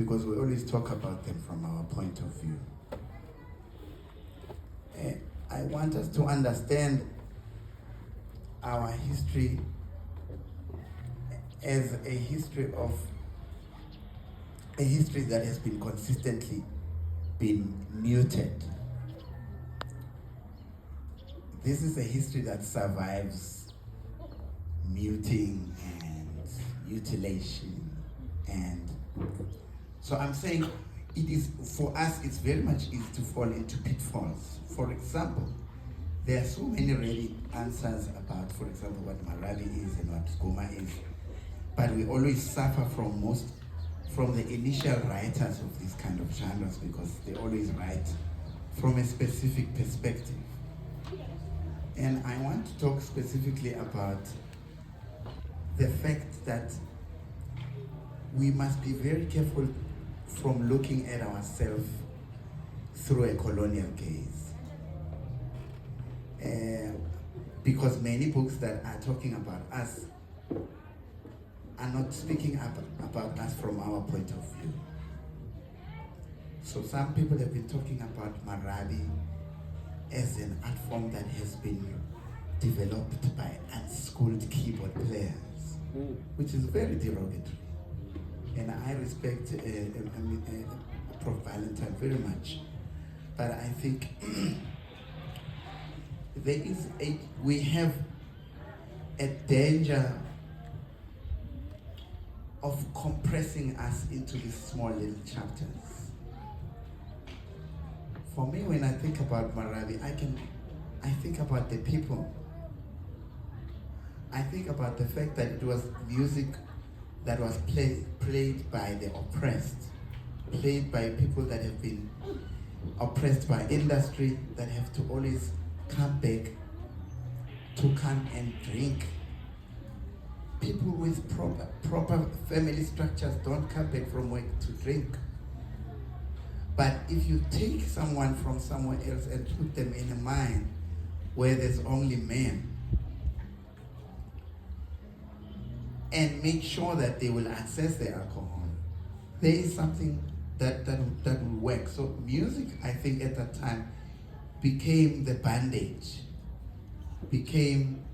because we always talk about them from our point of view. I want us to understand our history as a history that has been consistently been muted. This is a history that survives muting and mutilation, and so I'm saying it is, for us, it's very much easy to fall into pitfalls. For example, there are so many ready answers about, for example, what Marabi is and what Goma is, but we always suffer from the initial writers of these kind of genres, because they always write from a specific perspective. And I want to talk specifically about the fact that we must be very careful from looking at ourselves through a colonial gaze. Because many books that are talking about us are not speaking about us from our point of view. So some people have been talking about Marabi as an art form that has been developed by unschooled keyboard players, which is very derogatory. And I respect Prof. Valentine very much, but I think we have a danger of compressing us into these small little chapters. For me, when I think about Marabi, I think about the people. I think about the fact that it was music that was played by the oppressed, played by people that have been oppressed by industry, that have to always come back to come and drink. People with proper family structures don't come back from work to drink. But if you take someone from somewhere else and put them in a mine where there's only men, and make sure that they will access the alcohol, there is something that will work. So music, I think at that time, became the bandage, became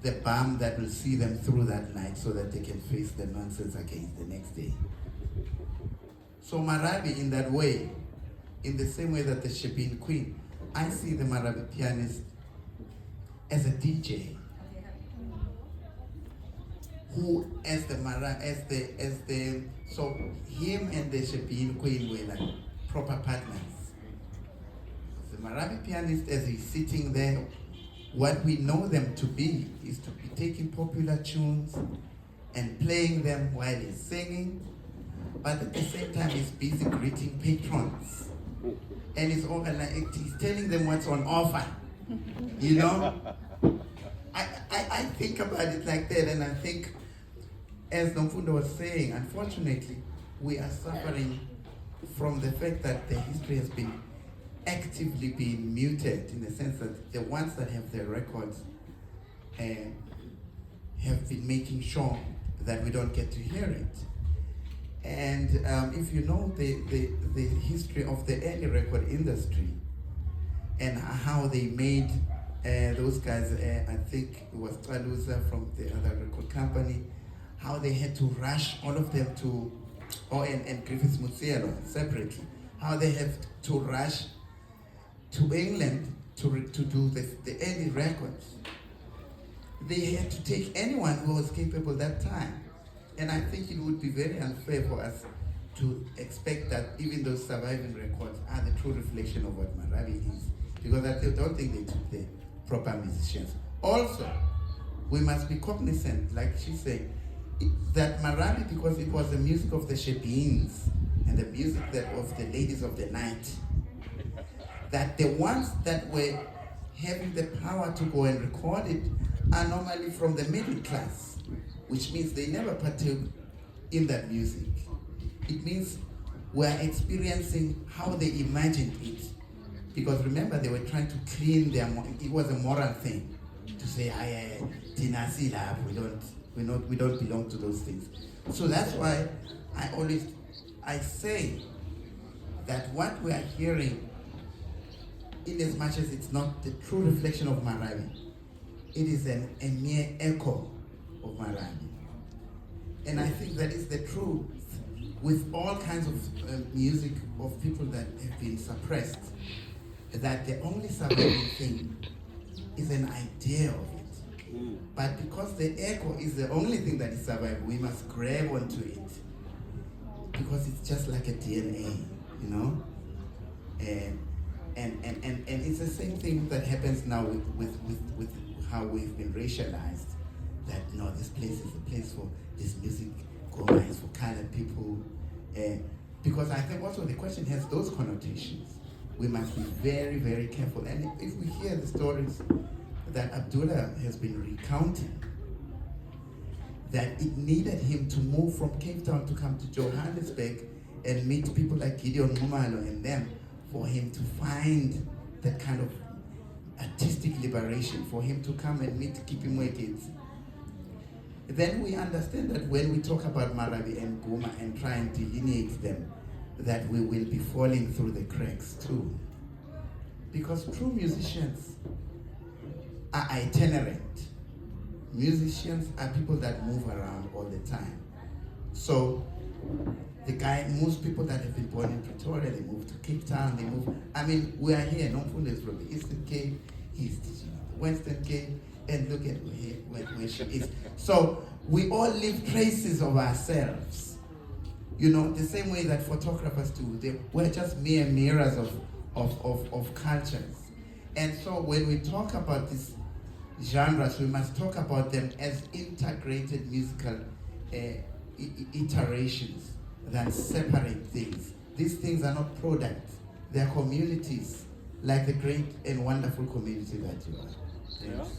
the balm that will see them through that night so that they can face the nonsense again the next day. So Marabi, in that way, in the same way that the Shebeen Queen, I see the Marabi pianist as a DJ, who so him and the Shebeen Queen were like proper partners. The Marabi pianist, as he's sitting there, what we know them to be is to be taking popular tunes and playing them while he's singing, but at the same time he's busy greeting patrons. And he's telling them what's on offer. You know? I think about it like that, and I think, as Nomfundo was saying, unfortunately, we are suffering from the fact that the history has been actively being muted, in the sense that the ones that have their records have been making sure that we don't get to hear it. And if you know the history of the early record industry and how they made those guys, I think it was Talusa from the other record company, how they had to rush all of them to, and Griffiths Mutsielo separately, how they have to rush to England to do the early records. They had to take anyone who was capable that time. And I think it would be very unfair for us to expect that even those surviving records are the true reflection of what Marabi is, because I don't think they took the proper musicians. Also, we must be cognizant, like she said, that Marabi, because it was the music of the Shebeens and the music of the ladies of the night, that the ones that were having the power to go and record it are normally from the middle class, which means they never partook in that music. It means we're experiencing how they imagined it. Because remember, they were trying to clean it was a moral thing to say, we don't belong to those things. So that's why I I say that what we are hearing, in as much as it's not the true reflection of Marawi, it is a mere echo of Marawi. And I think that is the truth with all kinds of music of people that have been suppressed, that the only surviving thing is an idea of it. But because the echo is the only thing that is surviving, we must grab onto it. Because it's just like a DNA, you know? And it's the same thing that happens now with how we've been racialized. That no, this place is a place for this music, Goma is for colored people. Because I think also the question has those connotations. We must be very, very careful. And if we hear the stories that Abdullah has been recounting, that it needed him to move from Cape Town to come to Johannesburg and meet people like Gideon Mumalo and them for him to find that kind of artistic liberation, for him to come and meet Kipimwe kids. Then we understand that when we talk about Marawi and Goma and try and delineate them, that we will be falling through the cracks too. Because true musicians are itinerant. Musicians are people that move around all the time. So most people that have been born in Pretoria, they move to Cape Town, they move. I mean, we are here, Nomfundo is from the Eastern Cape, he's teaching the Western Cape, and look at where she is. So we all leave traces of ourselves. You know, the same way that photographers do. We're just mere mirrors of cultures. And so when we talk about these genres, we must talk about them as integrated musical iterations than separate things. These things are not products. They are communities, like the great and wonderful community that you are. Yes.